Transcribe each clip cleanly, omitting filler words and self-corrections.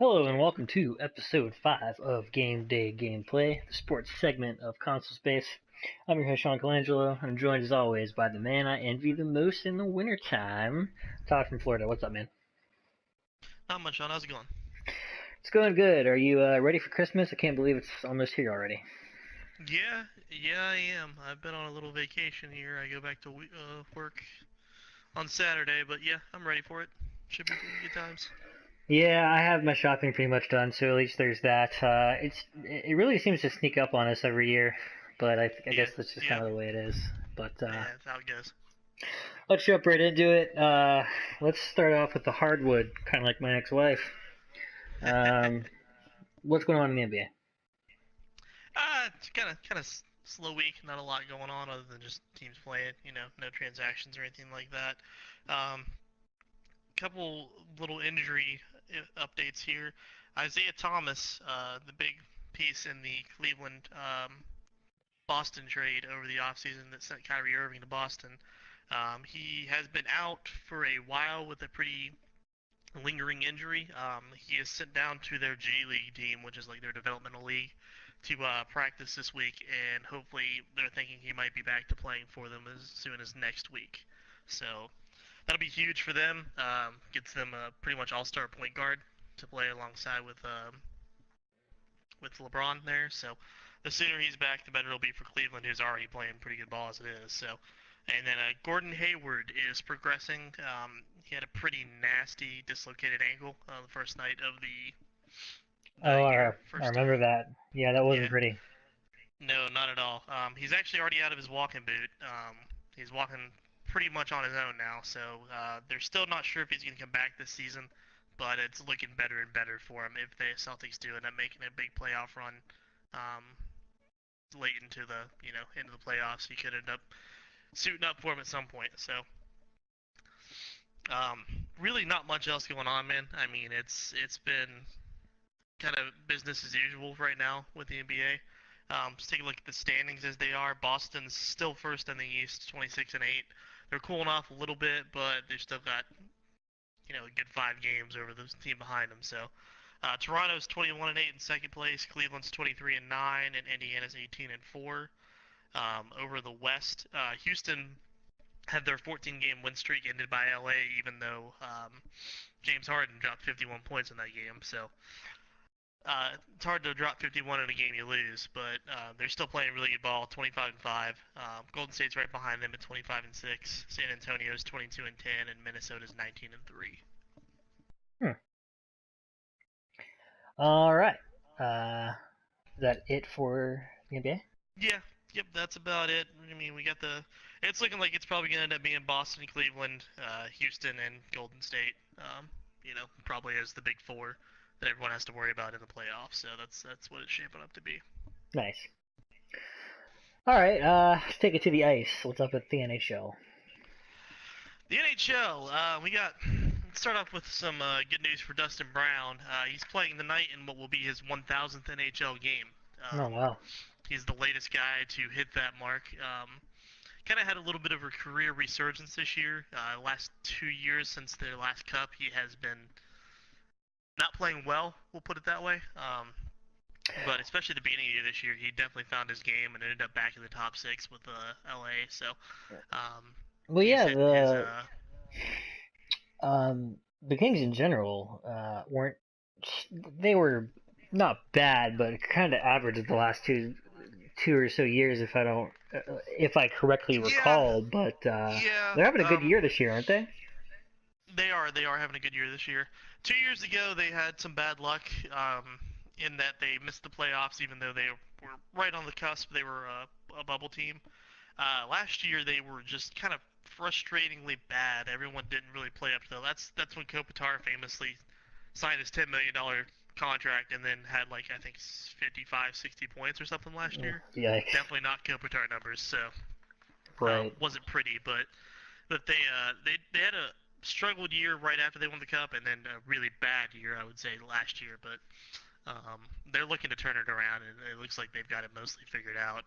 Hello and welcome to episode 5 of Game Day Gameplay, the sports segment of Console Space. I'm your host Sean Colangelo. I'm joined as always by the man I envy the most in the wintertime, Todd from Florida. What's up, man? Not much, Sean. How's it going? It's going good. Are you ready for Christmas? I can't believe it's almost here already. Yeah, I am. I've been on a little vacation here. I go back to work on Saturday, but yeah, I'm ready for it. Should be good times. Yeah, I have my shopping pretty much done, so at least there's that. It really seems to sneak up on us every year, but I Yeah, guess that's just kind yeah, of the way it is. But yeah. That's how it goes. let's jump right into it. Let's start off with the hardwood, kind of like my ex-wife. Um, what's going on in the NBA? It's kind of slow week. Not a lot going on other than just teams playing. No transactions or anything like that. Um, Couple little injury updates here. Isaiah Thomas, the big piece in the Cleveland Boston trade over the offseason that sent Kyrie Irving to Boston. He has been out for a while with a pretty lingering injury. He is sent down to their G League team, which is like their developmental league, to practice this week, and hopefully they're thinking he might be back to playing for them as soon as next week. So that'll be huge for them. Gets them a pretty much all-star point guard to play alongside with LeBron there. So the sooner he's back, the better it'll be for Cleveland, who's already playing pretty good ball as it is. So, and then Gordon Hayward is progressing. He had a pretty nasty dislocated ankle the first night of the Oh, year. I First, remember that. Yeah, that wasn't yeah, pretty. no, not at all. He's actually already out of his walking boot. He's walking pretty much on his own now. So they're still not sure if he's going to come back this season, but it's looking better and better for him if the Celtics do end up making a big playoff run um, late into the playoffs. He could end up suiting up for him at some point. So um, really not much else going on, man. I mean, it's been kind of business as usual right now with the NBA. Just take a look at the standings as they are. Boston's still first in the East, 26-8. They're cooling off a little bit, but they've still got a good 5 games over the team behind them. So Toronto's 21-8 in second place. Cleveland's 23-9, and Indiana's 18-4. Over the West, Houston had their 14-game win streak ended by LA, even though James Harden dropped 51 points in that game. So it's hard to drop 51 in a game you lose, but they're still playing really good ball, 25-5. Golden State's right behind them at 25-6. San Antonio's 22-10, and Minnesota's 19-3. Hmm. All right. Is that it for the NBA? Yeah, yep, that's about it. I mean, we got the. It's looking like it's probably gonna end up being Boston, Cleveland, Houston, and Golden State. Probably as the big four that everyone has to worry about in the playoffs. So that's what it's shaping up to be. Nice. All right. Let's take it to the ice. What's up at the NHL? The NHL, Let's start off with some good news for Dustin Brown. He's playing tonight in what will be his 1,000th NHL game. Oh Um, wow. he's the latest guy to hit that mark. Kind of had a little bit of a career resurgence this year. Last 2 years since their last cup, he has been not playing well. We'll put it that way. But especially the beginning of this year, he definitely found his game and ended up back in the top six with LA. So Well, he's yeah. hitting his The Kings in general weren't. They were not bad, but kind of average the last two or so years, if I correctly yeah, recall. But yeah. they're having a good year this year, aren't they? They are having a good year this year. 2 years ago, they had some bad luck in that they missed the playoffs, even though they were right on the cusp. They were a bubble team. Last year, they were just kind of frustratingly bad. Everyone didn't really play up to that. That's when Kopitar famously signed his $10 million contract and then had like I think 55, 60 points or something last year. Yikes! Definitely not Kopitar numbers. So Right. wasn't pretty, but they had a struggled year right after they won the cup, and then a really bad year I would say last year. But they're looking to turn it around, and it looks like they've got it mostly figured out.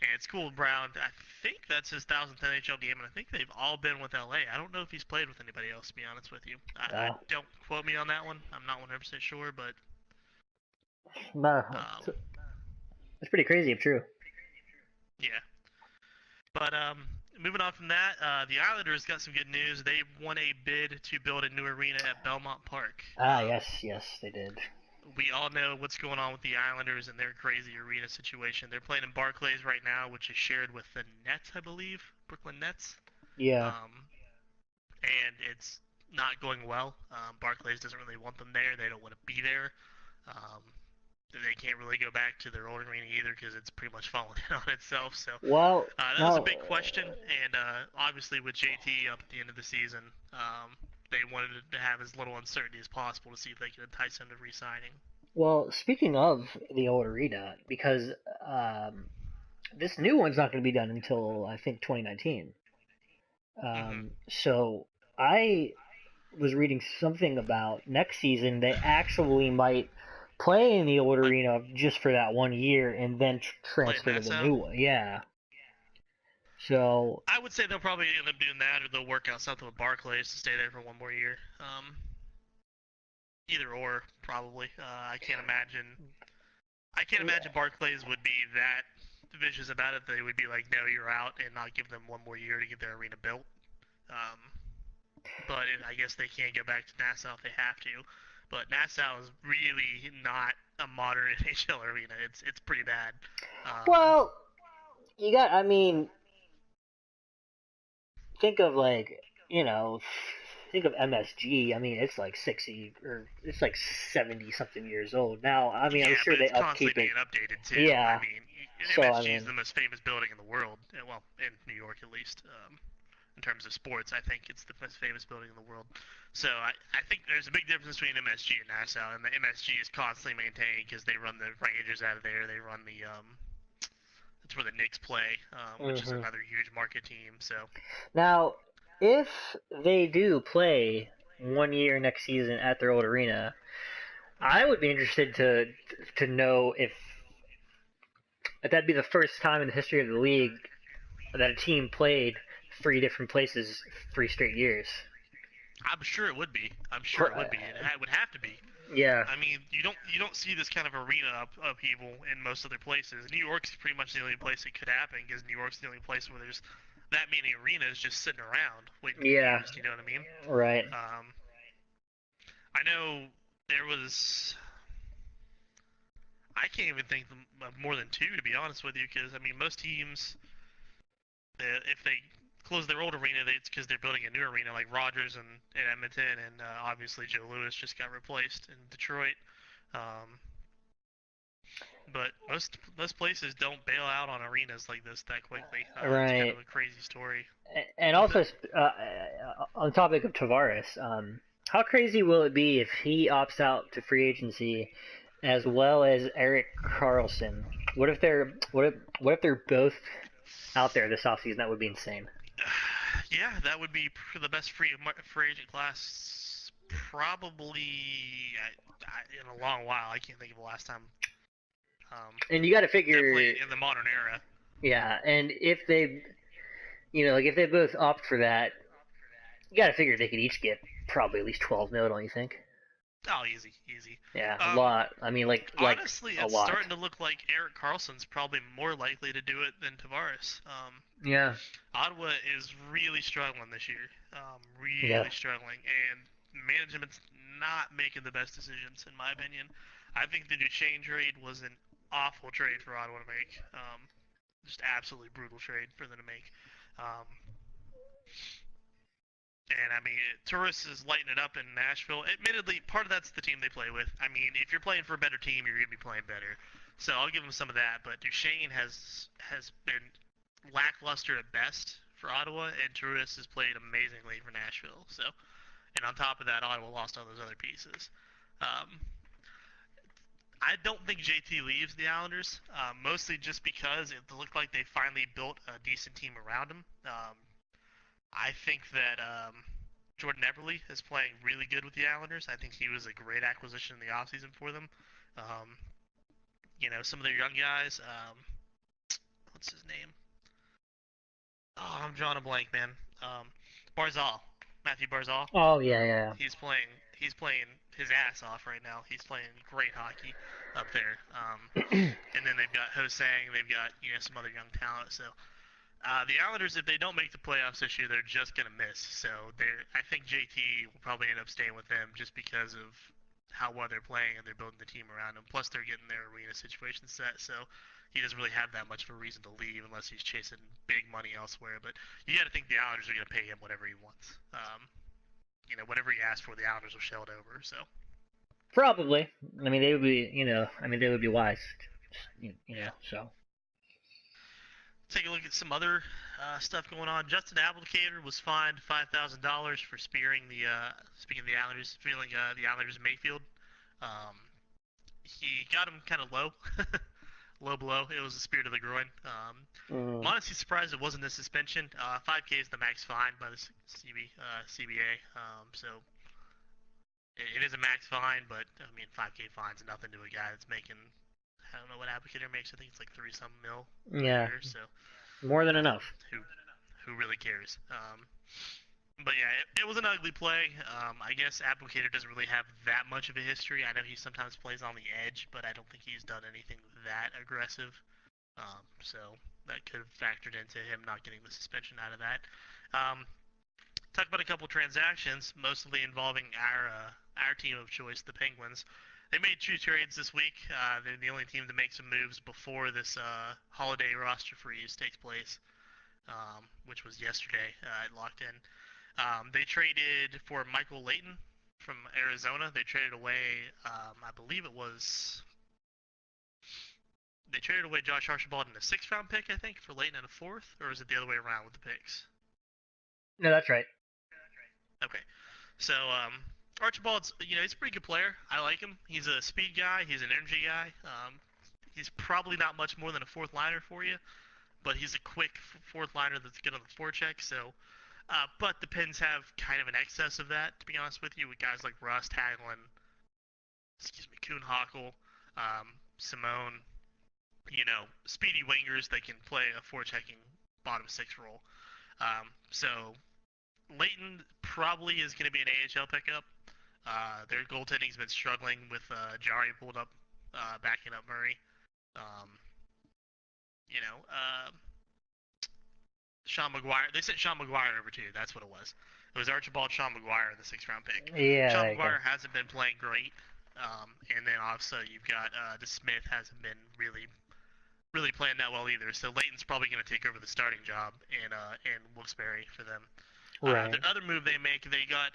And it's cool, Brown. I think that's his 1000th NHL game, and I think they've all been with LA. I don't know if he's played with anybody else, to be honest with you. I Uh, don't quote me on that one. I'm not 100% sure, but no, um, it's pretty crazy if true. yeah. But moving on from that, the Islanders got some good news. They won a bid to build a new arena at Belmont Park. Ah, yes, yes, they did. We all know what's going on with the Islanders and their crazy arena situation. They're playing in Barclays right now, which is shared with the Nets, I believe, Brooklyn Nets. Yeah. Um, and it's not going well. Barclays doesn't really want them there. They don't want to be there. Um, they can't really go back to their old arena either because it's pretty much fallen in on itself. So Well, that was a now, big question, and obviously with JT up at the end of the season, they wanted to have as little uncertainty as possible to see if they could entice him to re-signing. well, speaking of the old arena, because um, this new one's not going to be done until I think 2019. Mm-hmm. So I was reading something about next season they actually might play in the old Like arena just for that 1 year and then play at transfer to the Nassau. new one. Yeah. So, I would say they'll probably end up doing that, or they'll work out something with Barclays to stay there for one more year. Either or, probably. I can't imagine. I can't imagine Barclays would be that vicious about it. They would be like, "No, you're out," and not give them one more year to get their arena built. Um, I guess they can't go back to Nassau if they have to. But Nassau is really not a modern NHL arena. It's pretty bad. Um, well, you got. I mean, think of like you know, think of MSG. I mean, it's like 60 or it's like 70 something years old now. I mean, I'm Yeah, sure but they it's constantly upkeep being it. updated too. I Yeah. mean, So I MSG is mean, the most famous building in the world. Well, in New York at least. In terms of sports, I think it's the most famous building in the world. So I think there's a big difference between MSG and Nassau, and the MSG is constantly maintained because they run the Rangers out of there. They run the that's where the Knicks play, which is hmm another huge market team. So now if they do play 1 year next season at their old arena, I would be interested to know if that'd be the first time in the history of the league that a team played 3 different places 3 straight years. I'm sure it would be. I'm sure it would be. It would have to be. Yeah, I mean, you don't see this kind of arena upheaval in most other places. New York's pretty much the only place it could happen because New York's the only place where there's that many arenas just sitting around waiting to be yeah, used. You know what I mean? right, Um, I know there was. I can't even think of more than two to be honest with you, because I mean most teams, if they close their old arena, it's because they're building a new arena, like Rogers and Edmonton, and obviously Joe Louis just got replaced in Detroit. Um, but most places don't bail out on arenas like this that quickly. It's kind right. of a crazy story And with it. also, on the topic of Tavares, how crazy will it be if he opts out to free agency, as well as Eric Carlson? What if they're both out there this offseason? That would be insane. Yeah, that would be the best free agent class probably in a long while. I can't think of the last time. And you got to Definitely figure, in the modern era. yeah. And if they, like if they both opt for that, you got to figure they could each get probably at least 12 mil, don't you think? Oh, easy, easy. Yeah, a Um, lot. I mean, like Honestly, a it's lot. starting to look like Eric Carlson's probably more likely to do it than Tavares. Yeah, Ottawa is really struggling this year. yeah. Really struggling, and management's not making the best decisions, in my opinion. I think the Duchesne trade was an awful trade for Ottawa to make. Just absolutely brutal trade for them to make. Um, and I mean, Tourist is lighting it up in Nashville. Admittedly, part of that's the team they play with. I mean, if you're playing for a better team, you're gonna be playing better. So I'll give them some of that. But Duchesne has been lackluster at best for Ottawa, and Tourist has played amazingly for Nashville. So, and on top of that, Ottawa lost all those other pieces. Um, I don't think JT leaves the Islanders, mostly just because it looked like they finally built a decent team around him. I think that Jordan Eberle is playing really good with the Islanders. I think he was a great acquisition in the offseason for them. Um, some of their young guys. what's his name? Oh, I'm drawing a blank, man. Barzal, Matthew Barzal. Oh yeah. He's playing. He's playing his ass off right now. He's playing great hockey up there. And then they've got Hosang. They've got some other young talent. So the Islanders, if they don't make the playoffs this year, they're just gonna miss. So I think JT will probably end up staying with them just because of how well they're playing and they're building the team around him. Plus, they're getting their arena situation set. So he doesn't really have that much of a reason to leave unless he's chasing big money elsewhere. But you got to think the Islanders are gonna pay him whatever he wants. Whatever he asks for, the Islanders will shell it over. So Probably. I mean, they would be, they would be wise, yeah. So. Take a look at some other stuff going on. Justin Applicator was fined $5,000 for speaking of the Islanders, the Islanders Mayfield. He got him kind of low, low blow. It was a spear to the groin. I'm honestly surprised it wasn't a suspension. 5K is the max fine by the CBA. So it is a max fine, but I mean 5K fine's nothing to a guy that's making, I don't know what Applicator makes. I think it's like 30-some mil. Yeah. Year, so more than enough. Who really cares? But yeah, it was an ugly play. I guess Applicator doesn't really have that much of a history. I know he sometimes plays on the edge, but I don't think he's done anything that aggressive. So that could have factored into him not getting the suspension out of that. Talk about a couple transactions, mostly involving our team of choice, the Penguins. They made 2 trades this week. They're the only team to make some moves before this holiday roster freeze takes place, which was yesterday. It locked in. They traded for Michael Leighton from Arizona. They traded away, I believe it was... They traded away Josh Archibald in a 6th-round pick, I think, for Leighton in a 4th? Or was it the other way around with the picks? No, that's right. Okay. So, Archibald's, he's a pretty good player. I like him. He's a speed guy. He's an energy guy. He's probably not much more than a 4th liner for you, but he's a quick 4th liner that's good on the forecheck. So, but the Pens have kind of an excess of that, to be honest with you, with guys like Rust, Hagelin, Kuhn Hockel, Simone, speedy wingers that can play a forechecking bottom 6 role. So Leighton probably is going to be an AHL pickup. Their goaltending's been struggling with Jari pulled up, backing up Murray. Sean McGuire. They sent Sean McGuire over to you. That's what it was. It was Archibald, Sean McGuire in the 6th-round pick. Yeah. Sean McGuire hasn't been playing great. And then also you've got DeSmith hasn't been really playing that well either. So Leighton's probably going to take over the starting job in Wilkes-Barre for them. Right. The other move they got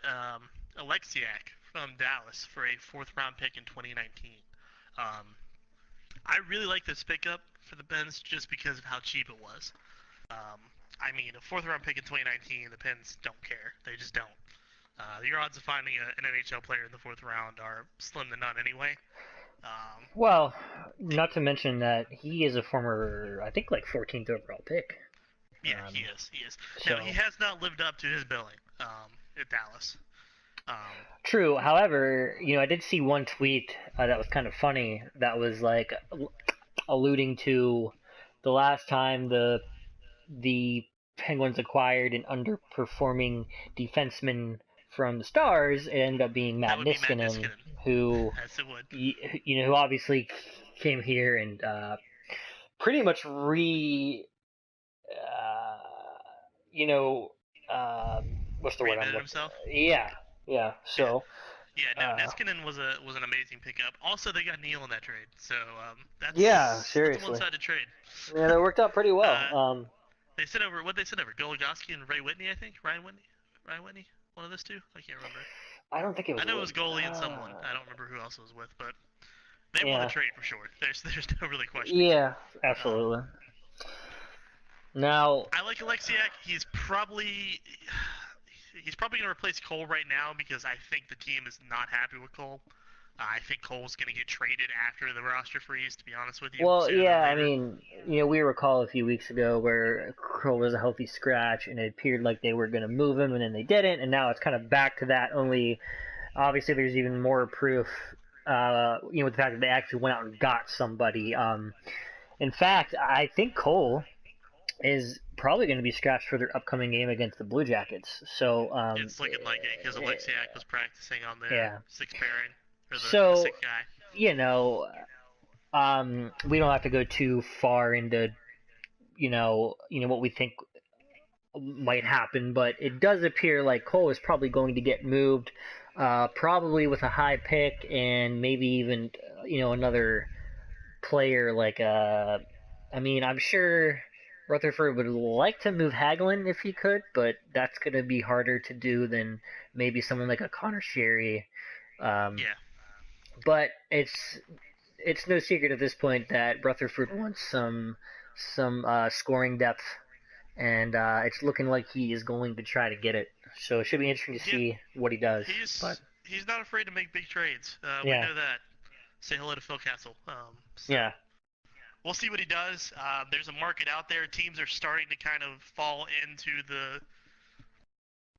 Alexiak from Dallas for a 4th-round pick in 2019. I really like this pickup for the Pens just because of how cheap it was. I mean, a 4th-round pick in 2019, the Pens don't care. They just don't. Your odds of finding an NHL player in the 4th round are slim to none anyway. Well, not to mention that he is a former, I think, 14th overall pick. Yeah, he is. So... Now, he has not lived up to his billing at Dallas. True. However, I did see one tweet that was kind of funny that was alluding to the last time the Penguins acquired an underperforming defenseman from the Stars. It ended up being Matt Niskanen, who yes, it would. Who obviously came here and pretty much what's the word I'm looking? Himself? Yeah. So. Yeah. Niskanen was an amazing pickup. Also, they got Neal in that trade, so that's seriously. That's a one-sided trade. Yeah, that worked out pretty well. They sent over Goligoski and Ryan Whitney. One of those two. I can't remember. I don't think it was. I know it was goalie and someone. I don't remember who else it was with, but they won the trade for sure. There's no really question. Yeah, absolutely. Now I like Alexiak. He's probably going to replace Cole right now because I think the team is not happy with Cole. I think Cole's going to get traded after the roster freeze, to be honest with you. Well, yeah, I mean, we recall a few weeks ago where Cole was a healthy scratch, and it appeared like they were going to move him, and then they didn't, and now it's kind of back to that, only obviously there's even more proof, with the fact that they actually went out and got somebody. In fact, I think Cole is probably going to be scratched for their upcoming game against the Blue Jackets. So, It's looking like it because Alexiak was practicing on their yeah. sixth pairing or the So, sixth guy. you know, we don't have to go too far into, what we think might happen, but it does appear like Cole is probably going to get moved, probably with a high pick and maybe even, another player like I mean, I'm sure Rutherford would like to move Hagelin if he could, but that's going to be harder to do than maybe someone like a Connor Sherry. Um, Yeah. but it's no secret at this point that Rutherford wants some scoring depth, and it's looking like he is going to try to get it. So it should be interesting to Yeah. see what he does. But He's not afraid to make big trades. We yeah, know that. Say hello to Phil Castle. So yeah, we'll see what he does. There's a market out there. Teams are starting to kind of fall into the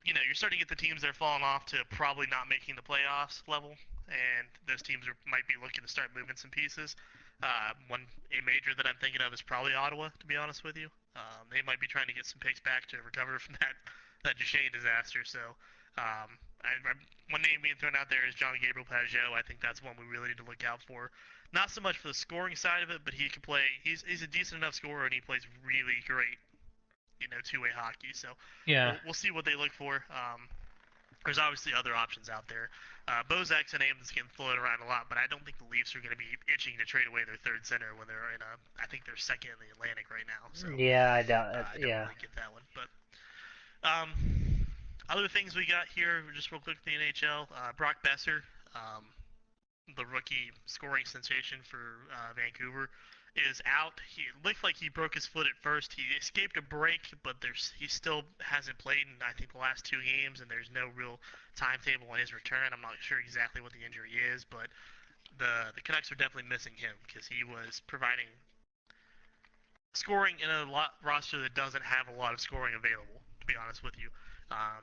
you're starting to get the teams that are falling off to probably not making the playoffs level, and those teams might be looking to start moving some pieces. A major that I'm thinking of is probably Ottawa, to be honest with you. They might be trying to get some picks back to recover from that Duchesne disaster. So, one name being thrown out there is John Gabriel Pajot. I think that's one we really need to look out for. Not so much for the scoring side of it, but he can play. He's a decent enough scorer, and he plays really great two-way hockey. So yeah, we'll see what they look for. There's obviously other options out there. Bozak's a name that's getting floated around a lot, but I don't think the Leafs are going to be itching to trade away their third center when they're I think they're second in the Atlantic right now. So yeah. I doubt it. I don't Yeah, really get that one. But um, other things we got here, just real quick, the NHL. Brock Besser, um, the rookie scoring sensation for Vancouver, is out. He looked like he broke his foot at first. He escaped a break, but he still hasn't played in I think the last 2 games, and there's no real timetable on his return. I'm not sure exactly what the injury is, but the Canucks are definitely missing him because he was providing scoring in a roster that doesn't have a lot of scoring available. To be honest with you, um,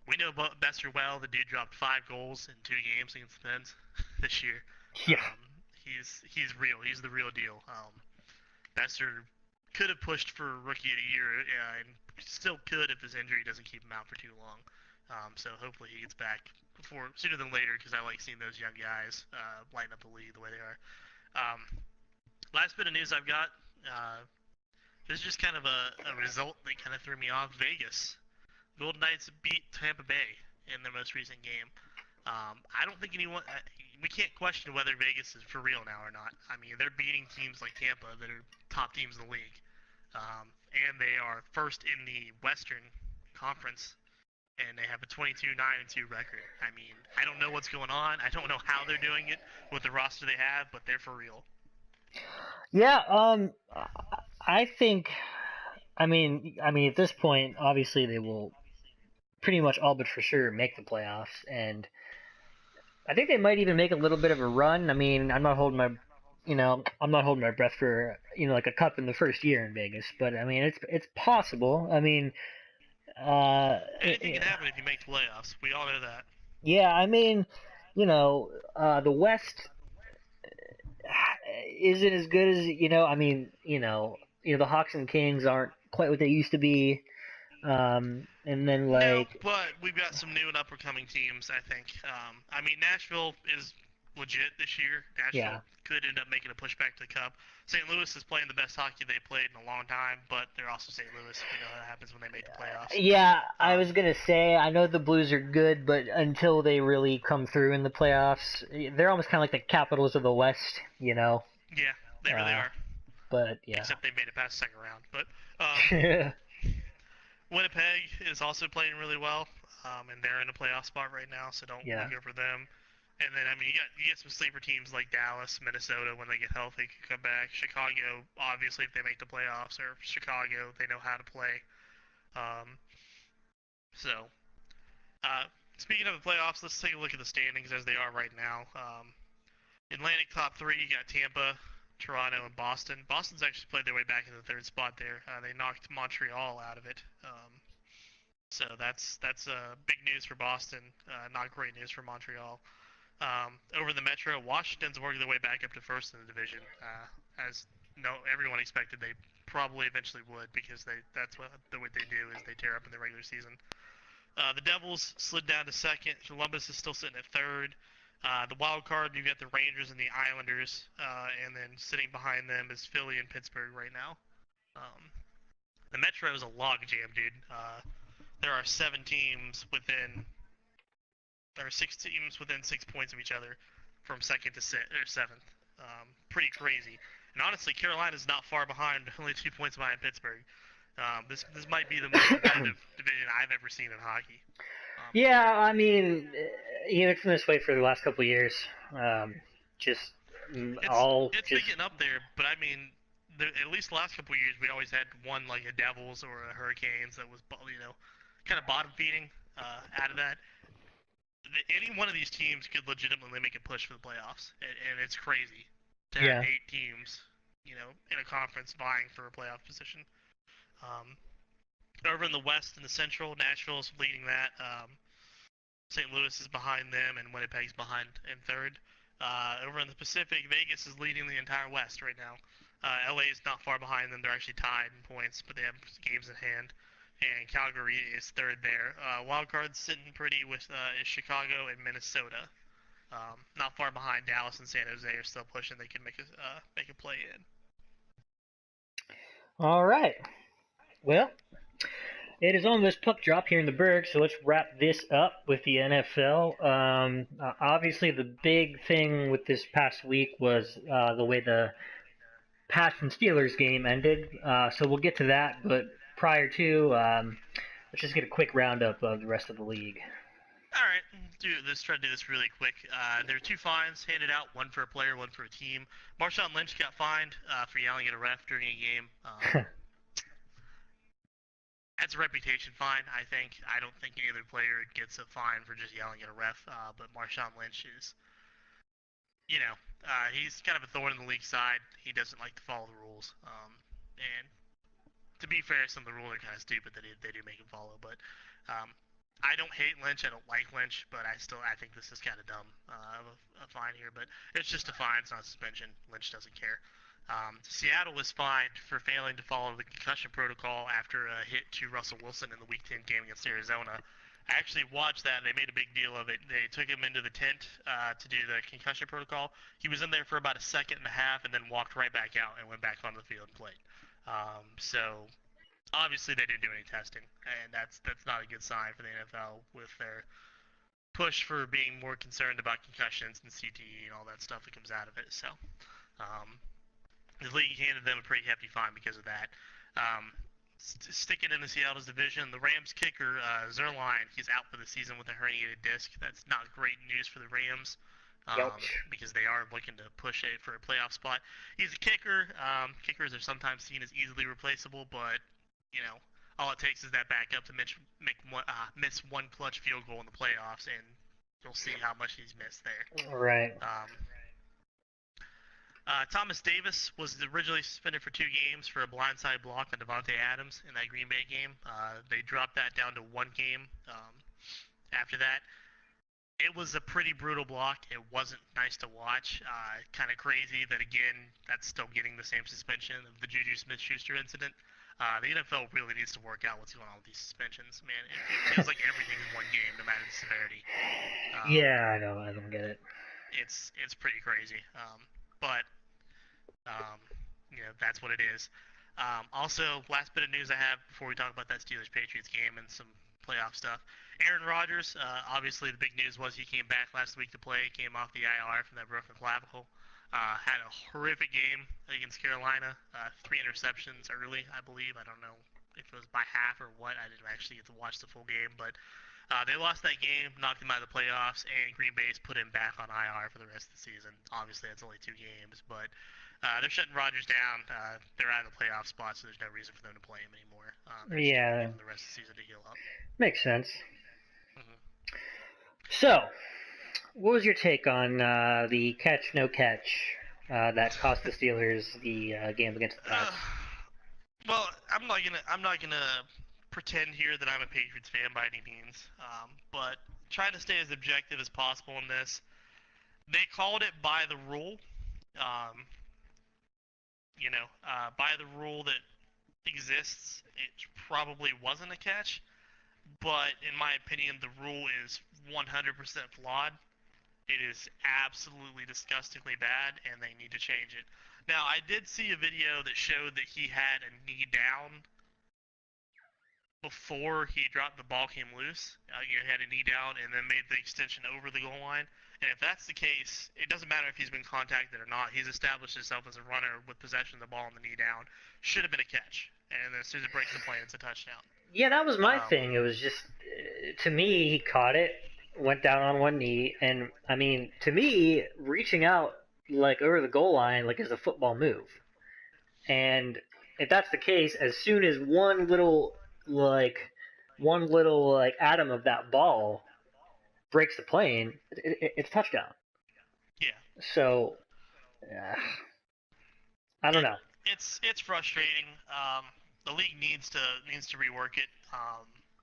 we know Besser well. The dude dropped 5 goals in 2 games against the Pens this year. yeah, Um, he's real. He's the real deal. Besser could have pushed for Rookie of the Year and still could if his injury doesn't keep him out for too long. So hopefully he gets back sooner than later because I like seeing those young guys lighten up the league the way they are. Um, last bit of news I've got. This is just kind of a result that kind of threw me off. Vegas. Golden Knights beat Tampa Bay in their most recent game. I don't think anyone. We can't question whether Vegas is for real now or not. I mean, they're beating teams like Tampa that are top teams in the league, and they are first in the Western Conference, and they have a 22-9-2 record. I mean, I don't know what's going on. I don't know how they're doing it with the roster they have, but they're for real. yeah. I think. I mean, at this point, obviously they will pretty much all but for sure make the playoffs, and I think they might even make a little bit of a run. I mean, I'm not holding my breath for like a cup in the first year in Vegas, but I mean, it's possible. I mean, Anything can happen if you make the playoffs. We all know that. yeah, I mean, the West isn't as good as I mean, the Hawks and Kings aren't quite what they used to be. And then No, like, but we've got some new and up and coming teams, I think. I mean, Nashville is legit this year. yeah, Nashville could end up making a push back to the Cup. St. Louis is playing the best hockey they've played in a long time, but they're also St. Louis. We know what happens when they make the playoffs. yeah. I Um, was gonna say I know the Blues are good, but until they really come through in the playoffs, they're almost kind of like the Capitals of the West. yeah, they really Uh, are. but yeah, Except they made it past the second round. But Winnipeg is also playing really well, and they're in a playoff spot right now, so don't yeah, look over them. And then I mean you get some sleeper teams like Dallas, Minnesota when they get healthy can come back. Chicago, obviously if they make the playoffs, or Chicago, they know how to play. Um, so uh, speaking of the playoffs, let's take a look at the standings as they are right now. Atlantic top three, you got Tampa, Toronto, and Boston. Boston's actually played their way back in the third spot there. They knocked Montreal out of it. So that's big news for Boston. Not great news for Montreal. Over the Metro, Washington's working their way back up to first in the division. As no everyone expected, they probably eventually would because that's what they do is they tear up in the regular season. The Devils slid down to second. Columbus is still sitting at third. The wild card, you got the Rangers and the Islanders, and then sitting behind them is Philly and Pittsburgh right now. The Metro is a logjam, dude. There are 6 teams within 6 points of each other from second to seventh. Pretty crazy. And honestly, Carolina's not far behind, only 2 points behind Pittsburgh. This might be the most competitive division I've ever seen in hockey. Yeah, I mean, it's been this way for the last couple of years. Just it's been getting up there, but I mean, at least the last couple of years, we always had one like a Devils or a Hurricanes that was, kind of bottom feeding out of that. Any one of these teams could legitimately make a push for the playoffs, and it's crazy to have 8 teams, in a conference vying for a playoff position. Over in the West and the Central, Nashville's leading that. St. Louis is behind them, and Winnipeg's behind in third. Over in the Pacific, Vegas is leading the entire West right now. LA is not far behind them. They're actually tied in points, but they have games in hand. And Calgary is third there. Wild card's sitting pretty with is Chicago and Minnesota. Not far behind. Dallas and San Jose are still pushing. They can make a play in. All right. Well, it is almost puck drop here in the Berg, so let's wrap this up with the NFL. Obviously, the big thing with this past week was the way the Pats and Steelers game ended. So we'll get to that, but prior to, let's just get a quick roundup of the rest of the league. All right, try to do this really quick. There are 2 fines handed out, one for a player, one for a team. Marshawn Lynch got fined for yelling at a ref during a game. That's a reputation fine, I think. I don't think any other player gets a fine for just yelling at a ref, but Marshawn Lynch is, he's kind of a thorn in the league side. He doesn't like to follow the rules. And to be fair, some of the rules are kind of stupid that they do make him follow. But I don't hate Lynch. I don't like Lynch, but I think this is kind of dumb of a fine here. But it's just a fine. It's not a suspension. Lynch doesn't care. Seattle was fined for failing to follow the concussion protocol after a hit to Russell Wilson in the Week 10 game against Arizona. I actually watched that, and they made a big deal of it. They took him into the tent to do the concussion protocol. He was in there for about a second and a half and then walked right back out and went back onto the field and played. So obviously they didn't do any testing, and that's not a good sign for the NFL with their push for being more concerned about concussions and CTE and all that stuff that comes out of it. So the league handed them a pretty hefty fine because of that. Sticking in the Seattle's division, the Rams kicker, Zerline, he's out for the season with a herniated disc. That's not great news for the Rams because they are looking to push it for a playoff spot. He's a kicker. Kickers are sometimes seen as easily replaceable, but, all it takes is that backup to miss one clutch field goal in the playoffs, and you'll see how much he's missed there. Right. Thomas Davis was originally suspended for 2 games for a blindside block on Devontae Adams in that Green Bay game. They dropped that down to 1 game after that. It was a pretty brutal block. It wasn't nice to watch. Kind of crazy that, again, that's still getting the same suspension of the Juju Smith-Schuster incident. The NFL really needs to work out what's going on with these suspensions. Man, it feels like everything is 1 game, no matter the severity. Yeah, I know. I don't get it. It's pretty crazy. But that's what it is. Also, last bit of news I have before we talk about that Steelers-Patriots game and some playoff stuff. Aaron Rodgers, obviously the big news was he came back last week to play, came off the IR from that broken clavicle. Had a horrific game against Carolina. 3 interceptions early, I believe. I don't know if it was by half or what. I didn't actually get to watch the full game, but they lost that game, knocked him out of the playoffs, and Green Bay's put him back on IR for the rest of the season. Obviously, that's only 2 games, but they're shutting Rodgers down. They're out of the playoff spot, so there's no reason for them to play him anymore. Yeah. The rest of the season to heal up. Makes sense. Mm-hmm. So, what was your take on the catch, no catch that cost the Steelers the game against the Pats? Well, I'm not gonna pretend here that I'm a Patriots fan by any means, but trying to stay as objective as possible in this. They called it by the rule. By the rule that exists, it probably wasn't a catch. But in my opinion, the rule is 100% flawed. It is absolutely disgustingly bad, and they need to change it. Now, I did see a video that showed that he had a knee down before he dropped the ball came loose. He had a knee down and then made the extension over the goal line. And if that's the case, it doesn't matter if he's been contacted or not. He's established himself as a runner with possession of the ball and the knee down. Should have been a catch. And as soon as it breaks the plane, it's a touchdown. Yeah, that was my thing. It was just, to me, he caught it, went down on one knee, and I mean, to me, reaching out like over the goal line like is a football move. And if that's the case, as soon as one little like atom of that ball breaks the plane, it's touchdown. Yeah. So, I don't know. It's frustrating. The league needs to rework it.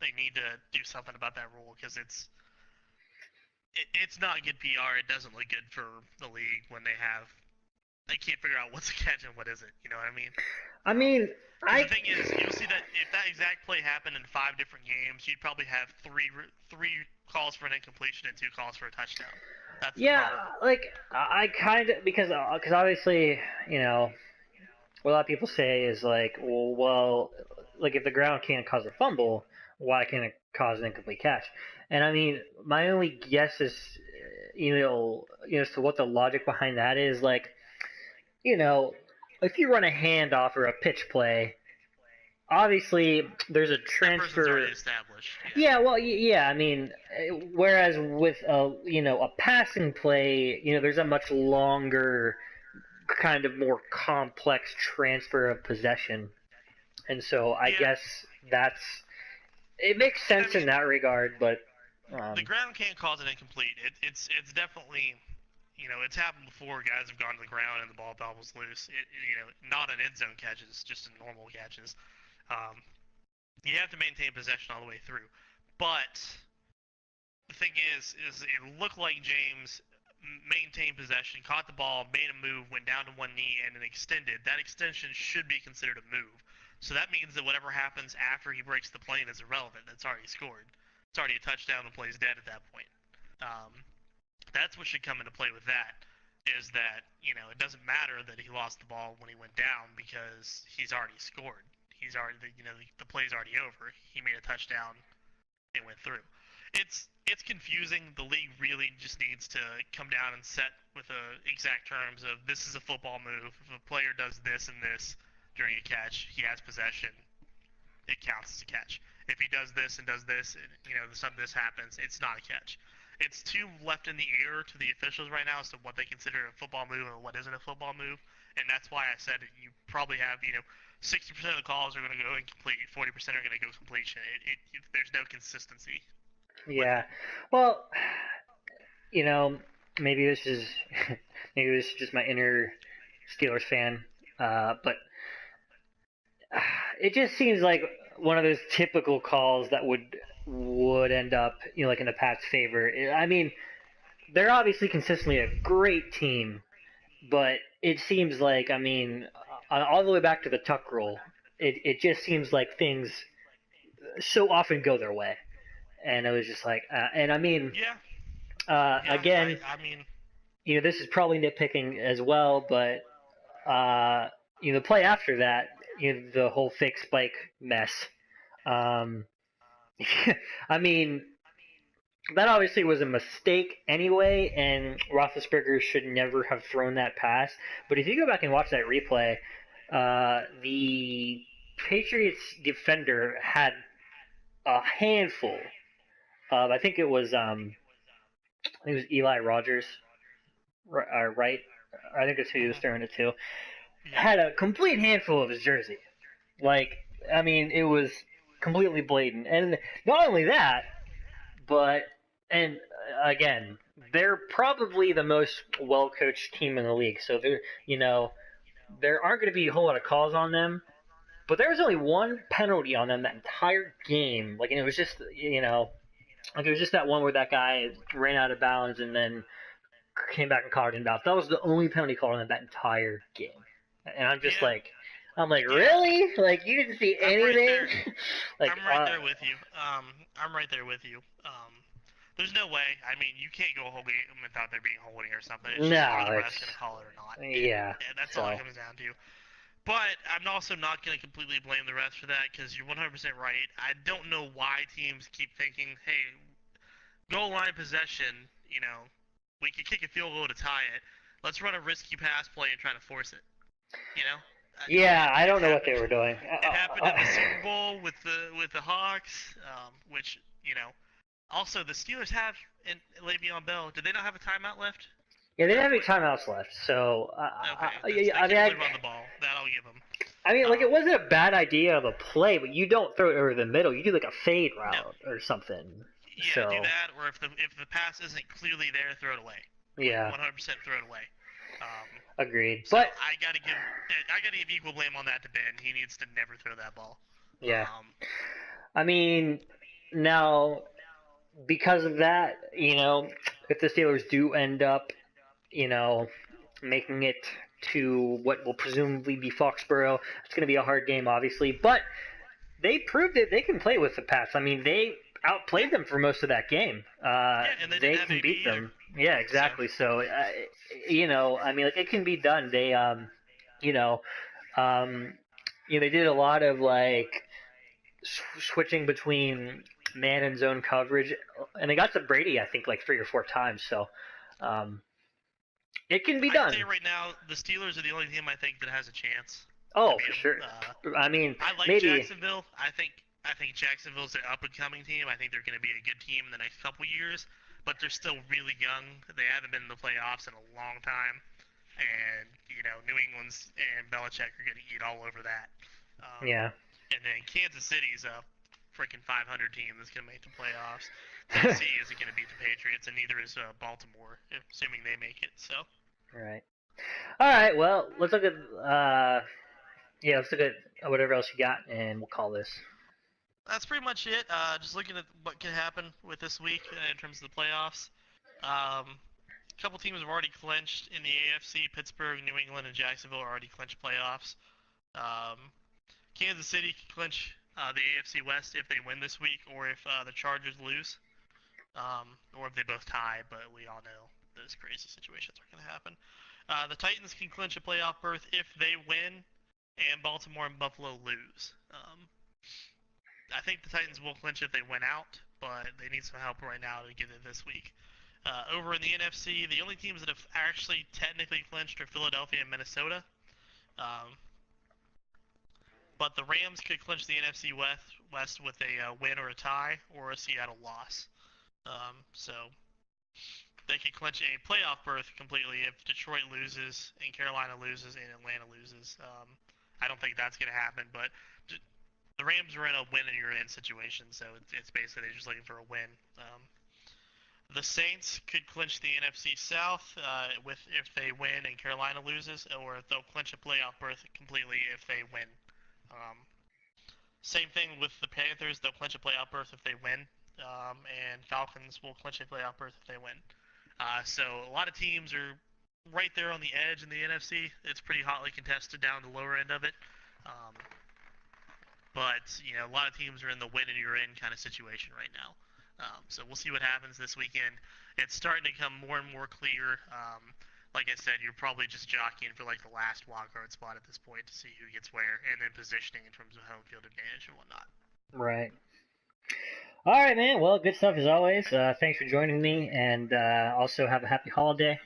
They need to do something about that rule because it's not good PR. It doesn't look good for the league when they can't figure out what's a catch and what isn't. You know what I mean? I mean, the thing is, you'll see that if that exact play happened in 5 different games, you'd probably have three calls for an incompletion and 2 calls for a touchdown. That's like I kind of because obviously what a lot of people say is like, well, like if the ground can't cause a fumble, why can't it cause an incomplete catch? And I mean, my only guess is, as to what the logic behind that is, like, if you run a handoff or a pitch play, obviously there's a transfer. That person's already established. Yeah, well, yeah. I mean, whereas with a passing play, there's a much longer, kind of more complex transfer of possession, and so I guess it makes sense in that regard. But the ground can't cause an incomplete. It's definitely. It's happened before. Guys have gone to the ground and the ball bobbles loose. Not an end zone catches, just in normal catches. You have to maintain possession all the way through. But the thing is it looked like James maintained possession, caught the ball, made a move, went down to one knee, and then extended. That extension should be considered a move. So that means that whatever happens after he breaks the plane is irrelevant. It's already scored. It's already a touchdown. The play's dead at that point. That's what should come into play with that, is that, it doesn't matter that he lost the ball when he went down because he's already scored. He's already, the play's already over. He made a touchdown. It went through. It's confusing. The league really just needs to come down and set with exact terms of this is a football move. If a player does this and this during a catch, he has possession. It counts as a catch. If he does this and this happens, it's not a catch. It's too left in the air to the officials right now as to what they consider a football move and what isn't a football move. And that's why I said you probably have, 60% of the calls are going to go incomplete, 40% are going to go completion. There's no consistency. Yeah. Well, maybe this is just my inner Steelers fan, but it just seems like one of those typical calls that would end up, like in the Pats' favor. I mean, they're obviously consistently a great team, but it seems like, I mean, all the way back to the Tuck rule, it just seems like things so often go their way. And it was just like, and I mean, again, I mean, this is probably nitpicking as well, but the play after that, the whole fake spike mess. I mean, that obviously was a mistake anyway, and Roethlisberger should never have thrown that pass. But if you go back and watch that replay, the Patriots defender had a handful of, I think it was Eli Rogers, right? I think that's who he was throwing it to. Had a complete handful of his jersey. Like, I mean, it was completely blatant. And not only that, but, and again, they're probably the most well-coached team in the league. So there aren't going to be a whole lot of calls on them. But there was only one penalty on them that entire game. Like, and it was just, like it was just that one where that guy ran out of bounds and then came back and caught it in bounds. That was the only penalty call on them that entire game. And I'm just like, I'm like, Yeah. really? Like, you didn't see I'm right anything? there. Like, I'm right there with you. I'm right there with you. There's no way. I mean, you can't go a whole game without there being holding or something. It's just are no, the refs it's gonna call it or not? yeah. And that's all So it comes down to. But I'm also not gonna completely blame the refs for that because you're 100% right. I don't know why teams keep thinking, hey, goal line possession. We could kick a field goal to tie it. Let's run a risky pass play and try to force it. You know, yeah, I it don't know what they happened. were doing. It happened in the Super Bowl with the Hawks, which Also, the Steelers have in Le'Veon Bell. Did they not have a timeout left? Yeah, they At didn't that have any point? timelouts left, so Okay, I they mean, can really run the ball. That I'll give them. like it Um, wasn't a bad idea of a play, but you don't throw it over the middle. You do like a fade no, route or something. yeah, do So that, or if the pass isn't clearly there, throw it away. Like yeah, 100% throw it away. Um, agreed. so But I gotta give equal blame on that to Ben. He needs to never throw that ball. yeah, I mean, now because of that, if the Steelers do end up, making it to what will presumably be Foxborough, it's going to be a hard game, obviously. But they proved that they can play with the Pats. I mean, they Yeah, outplayed them for most of that game. and they They didn't have can AB beat either. them. Yeah, So exactly. So, I mean, like it can be done. They, you know, um, they did a lot of like switching between man and zone coverage, and they got to Brady, I think, like 3 or 4 times. So, um, it can be I'd done. say right now the Steelers are the only team I think that has a chance to Oh, beat for them. sure. I mean, I like maybe. Jacksonville. I think Jacksonville's an up and coming team. I think they're going to be a good team in the next couple years, but they're still really young. They haven't been in the playoffs in a long time, and New England's and Belichick are going to eat all over that. Um, Yeah. and then Kansas City's a freaking 500 team that's going to make the playoffs. Tennessee isn't going to beat the Patriots, and neither is Baltimore, assuming they make it. So. Right. All right. Well, let's look at let's look at whatever else you got, and we'll call this. That's pretty much it. Just looking at what can happen with this week in terms of the playoffs. A couple teams have already clinched in the AFC. Pittsburgh, New England, and Jacksonville are already clinched playoffs. Um, Kansas City can clinch the AFC West if they win this week, or if the Chargers lose, or if they both tie. But we all know those crazy situations are going to happen. The Titans can clinch a playoff berth if they win, and Baltimore and Buffalo lose. I think the Titans will clinch if they win out, but they need some help right now to get it this week. Over in the NFC, the only teams that have actually technically clinched are Philadelphia and Minnesota. Um, but the Rams could clinch the NFC West with a win or a tie or a Seattle loss. So they could clinch a playoff berth completely if Detroit loses and Carolina loses and Atlanta loses. I don't think that's going to happen, but the Rams are in a win and you're in situation, so it's basically they're just looking for a win. The Saints could clinch the NFC South if they win and Carolina loses, or they'll clinch a playoff berth completely if they win. Um, Same thing with the Panthers; they'll clinch a playoff berth if they win, and Falcons will clinch a playoff berth if they win. So a lot of teams are right there on the edge in the NFC. It's pretty hotly contested down the lower end of it. Um, but a lot of teams are in the win and you're in kind of situation right now. So we'll see what happens this weekend. It's starting to become more and more clear. Like I said, you're probably just jockeying for like the last wildcard spot at this point to see who gets where, and then positioning in terms of home field advantage and whatnot. Right. All right, man. Well, good stuff as always. Thanks for joining me, and also have a happy holiday.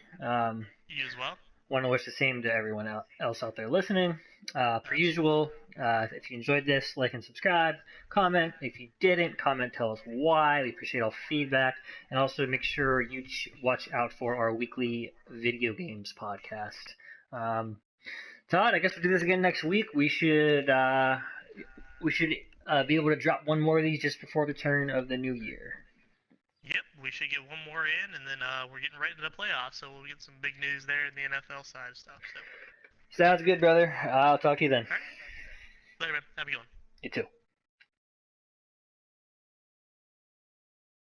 You as well. Want to wish the same to everyone else out there listening. Per usual, if you enjoyed this, like and subscribe. Comment. If you didn't, comment, tell us why. We appreciate all feedback. And also make sure you watch out for our weekly video games podcast. Todd, I guess we'll do this again next week. We should be able to drop one more of these just before the turn of the new year. Yep, we should get one more in, and then we're getting ready to the playoffs, so we'll get some big news there in the NFL side of stuff. So. Sounds good, brother. I'll talk to you then. All right. Later, man. Have a good one. You too.